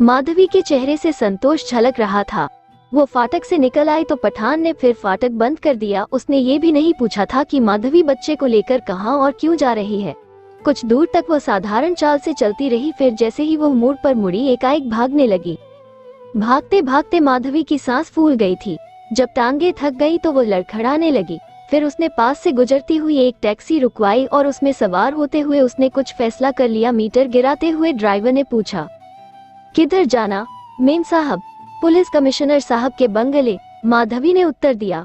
माधवी के चेहरे से संतोष झलक रहा था। वो फाटक से निकल आई तो पठान ने फिर फाटक बंद कर दिया। उसने ये भी नहीं पूछा था कि माधवी बच्चे को लेकर कहाँ और क्यों जा रही है। कुछ दूर तक वो साधारण चाल से चलती रही, फिर जैसे ही वो मोड़ पर मुड़ी एकाएक भागने लगी। भागते भागते माधवी की सांस फूल गई थी। जब टांगे थक गई तो वो लड़खड़ाने लगी। फिर उसने पास से गुजरती हुई एक टैक्सी रुकवाई और उसमें सवार होते हुए उसने कुछ फैसला कर लिया। मीटर गिराते हुए ड्राइवर ने पूछा, किधर जाना? मेम साहब, पुलिस कमिश्नर साहब के बंगले, माधवी ने उत्तर दिया।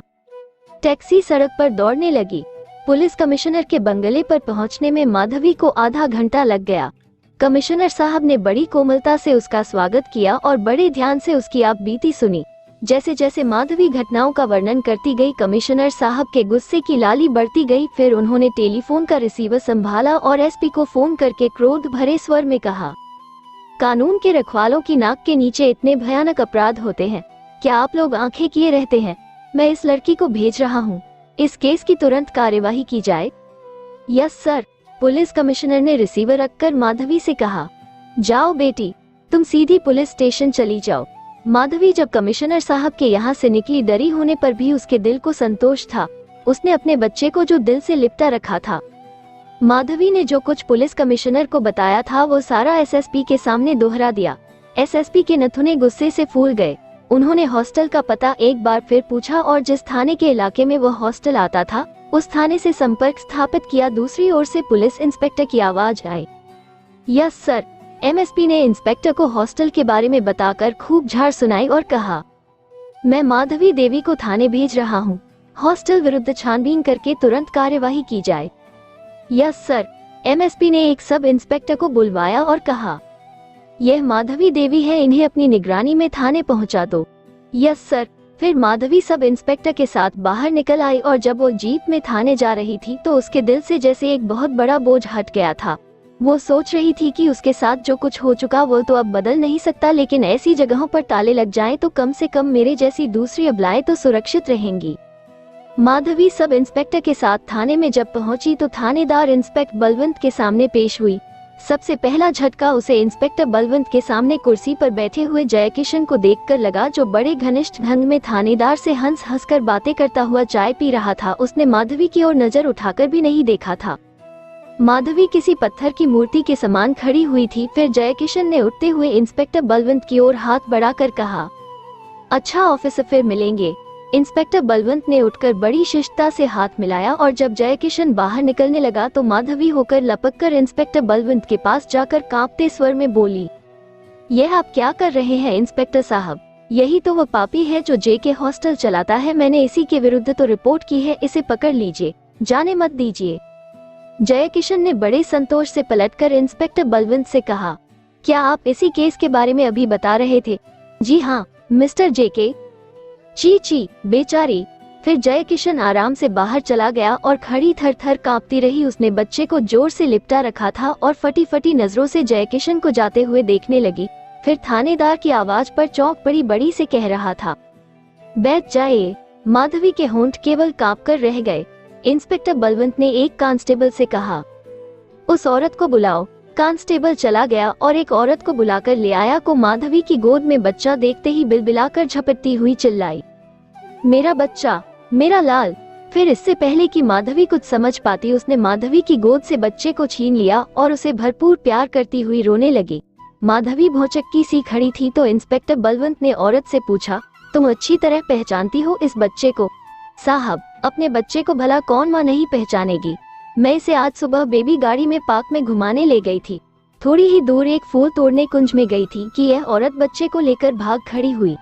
टैक्सी सड़क पर दौड़ने लगी। पुलिस कमिश्नर के बंगले पर पहुंचने में माधवी को आधा घंटा लग गया। कमिश्नर साहब ने बड़ी कोमलता से उसका स्वागत किया और बड़े ध्यान से उसकी आप बीती सुनी। जैसे जैसे माधवी घटनाओं का वर्णन करती गई, कमिश्नर साहब के गुस्से की लाली बढ़ती गई। फिर उन्होंने टेलीफोन का रिसीवर संभाला और एसपी को फोन करके क्रोध भरे स्वर में कहा, कानून के रखवालों की नाक के नीचे इतने भयानक अपराध होते हैं, क्या आप लोग आंखें किए रहते हैं? मैं इस लड़की को भेज रहा हूँ, इस केस की तुरंत कार्यवाही की जाए। यस सर, पुलिस कमिश्नर ने रिसीवर रखकर माधवी से कहा। जाओ बेटी, तुम सीधी पुलिस स्टेशन चली जाओ। माधवी जब कमिश्नर साहब के यहाँ से निकली, डरी होने पर भी उसके दिल को संतोष था। उसने अपने बच्चे को जो दिल से लिपटा रखा था। माधवी ने जो कुछ पुलिस कमिश्नर को बताया था वो सारा एसएसपी के सामने दोहरा दिया। एसएसपी के नथुने गुस्से से फूल गए। उन्होंने हॉस्टल का पता एक बार फिर पूछा और जिस थाने के इलाके में वो हॉस्टल आता था उस थाने से संपर्क स्थापित किया। दूसरी ओर से पुलिस इंस्पेक्टर की आवाज आई। Yes sir. एमएसपी ने इंस्पेक्टर को हॉस्टल के बारे में बताकर खूब झाड़ सुनाई और कहा, मैं माधवी देवी को थाने भेज रहा हूँ। हॉस्टल विरुद्ध छानबीन करके तुरंत कार्यवाही की जाए। Yes sir. एमएसपी ने एक सब इंस्पेक्टर को बुलवाया और कहा, यह माधवी देवी है, इन्हें अपनी निगरानी में थाने पहुंचा दो। Yes sir. फिर माधवी सब इंस्पेक्टर के साथ बाहर निकल आई और जब वो जीप में थाने जा रही थी तो उसके दिल से जैसे एक बहुत बड़ा बोझ हट गया था। वो सोच रही थी कि उसके साथ जो कुछ हो चुका वो तो अब बदल नहीं सकता, लेकिन ऐसी जगहों पर ताले लग जाएं तो कम से कम मेरे जैसी दूसरी अबलाएं तो सुरक्षित रहेंगी। माधवी सब इंस्पेक्टर के साथ थाने में जब पहुंची तो थानेदार इंस्पेक्टर बलवंत के सामने पेश हुई। सबसे पहला झटका उसे इंस्पेक्टर बलवंत के सामने कुर्सी पर बैठे हुए जयकिशन को देखकर लगा, जो बड़े घनिष्ठ ढंग में थानेदार से हंस हंसकर बातें करता हुआ चाय पी रहा था। उसने माधवी की ओर नजर उठाकर भी नहीं देखा था। माधवी किसी पत्थर की मूर्ति के समान खड़ी हुई थी। फिर जयकिशन ने उठते हुए इंस्पेक्टर बलवंत की ओर हाथ बढ़ाकर कहा, अच्छा ऑफिसर, फिर मिलेंगे। इंस्पेक्टर बलवंत ने उठकर बड़ी शिष्टता से हाथ मिलाया और जब जयकिशन बाहर निकलने लगा तो माधवी होकर लपककर इंस्पेक्टर बलवंत के पास जाकर कांपते स्वर में बोली, यह आप क्या कर रहे हैं इंस्पेक्टर साहब? यही तो वो पापी है जो जेके हॉस्टल चलाता है। मैंने इसी के विरुद्ध तो रिपोर्ट की है, इसे पकड़ लीजिए, जाने मत दीजिए। जयकिशन ने बड़े संतोष से पलटकर इंस्पेक्टर बलवंत से कहा, क्या आप इसी केस के बारे में अभी बता रहे थे? जी हाँ मिस्टर जेके। ची बेचारी। फिर जयकिशन आराम से बाहर चला गया और खड़ी थर थर कांपती रही। उसने बच्चे को जोर से लिपटा रखा था और फटी फटी नजरों से जयकिशन को जाते हुए देखने लगी। फिर थानेदार की आवाज पर चौंक पड़ी बड़ी से कह रहा था, बैठ जाइए। माधवी के होंठ केवल कांपकर रह गए। इंस्पेक्टर बलवंत ने एक कांस्टेबल से कहा, उस औरत को बुलाओ। कांस्टेबल चला गया और एक औरत को बुलाकर ले आया। को माधवी की गोद में बच्चा देखते ही बिलबिलाकर झपटती हुई चिल्लाई, मेरा बच्चा, मेरा लाल। फिर इससे पहले कि माधवी कुछ समझ पाती उसने माधवी की गोद से बच्चे को छीन लिया और उसे भरपूर प्यार करती हुई रोने लगी। माधवी भौचक्की सी खड़ी थी तो इंस्पेक्टर बलवंत ने औरत से पूछा, तुम अच्छी तरह पहचानती हो इस बच्चे को? साहब, अपने बच्चे को भला कौन माँ नहीं पहचानेगी? मैं इसे आज सुबह बेबी गाड़ी में पार्क में घुमाने ले गई थी। थोड़ी ही दूर एक फूल तोड़ने कुंज में गई थी कि यह औरत बच्चे को लेकर भाग खड़ी हुई।